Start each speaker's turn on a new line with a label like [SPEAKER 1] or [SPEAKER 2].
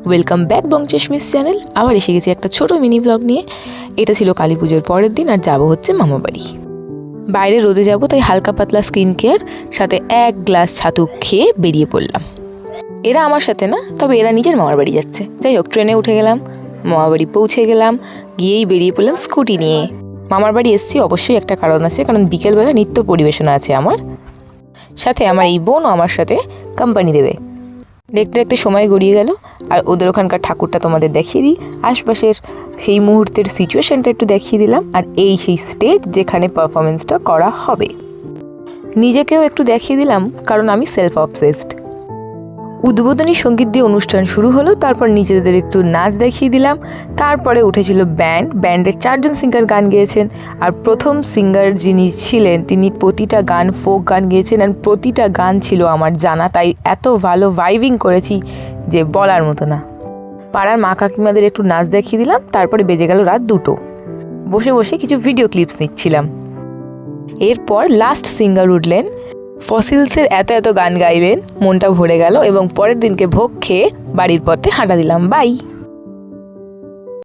[SPEAKER 1] Welcome back বংচেশমিস channel. আবার এসে গেছি একটা ছোট মিনি ব্লগ নিয়ে। এটা ছিল কালী পুজোর পরের দিন, আর যাব হচ্ছে মামা বাড়ি। বাইরে রোদে যাব, তাই হালকা পাতলা স্কিন কেয়ার সাথে 1 গ্লাস ছাতু খেয়ে বেরিয়ে পড়লাম। এরা আমার সাথে না, তবে এরা নিজের মামার বাড়ি যাচ্ছে। যাই হোক, ট্রেনে উঠে গেলাম, মামার বাড়ি পৌঁছে গেলাম, গিয়েই বেরিয়ে পড়লাম স্কুটি নিয়ে। মামার বাড়ি এসছি অবশ্যই একটা কারণ আছে, কারণ বিকেলবেলা নৃত্য পরিবেশনা আছে আমার সাথে। আমার এই বোনও আমার সাথে কোম্পানি দেবে। দেখতে দেখতে সময় গড়িয়ে গেল, আর ওদের ওখানকার ঠাকুরটা তোমাদের দেখিয়ে দিই। আশপাশের সেই মুহূর্তের সিচুয়েশনটা একটু দেখিয়ে দিলাম, আর এই সেই স্টেজ যেখানে পারফরমেন্সটা করা হবে। নিজেকেও একটু দেখিয়ে দিলাম, কারণ আমি সেলফ অবসেসড। উদ্বোধনী সঙ্গীত দিয়ে অনুষ্ঠান শুরু হলো, তারপর নিজেদের একটু নাচ দেখিয়ে দিলাম। তারপরে উঠেছিল ব্যান্ডের 4 জন সিঙ্গার গান গেয়েছেন। আর প্রথম সিঙ্গার যিনি ছিলেন, তিনি প্রতিটা গান ফোক গান গেয়েছেন, আর প্রতিটা গান ছিল আমার জানা, তাই এত ভালো ভাইবিং করেছি যে বলার মতো না। পাড়ার মা কাকিমাদের একটু নাচ দেখিয়ে দিলাম। তারপরে বেজে গেল রাত 2টো। বসে বসে কিছু ভিডিও ক্লিপস নিচ্ছিলাম। এরপর লাস্ট সিঙ্গার উঠলেন, ফসিলসের এত গান গাইলেন, মনটা ভরে গেল। এবং পরের দিনকে ভোগ খেয়ে বাড়ির পথে হাঁটা দিলাম। বাই।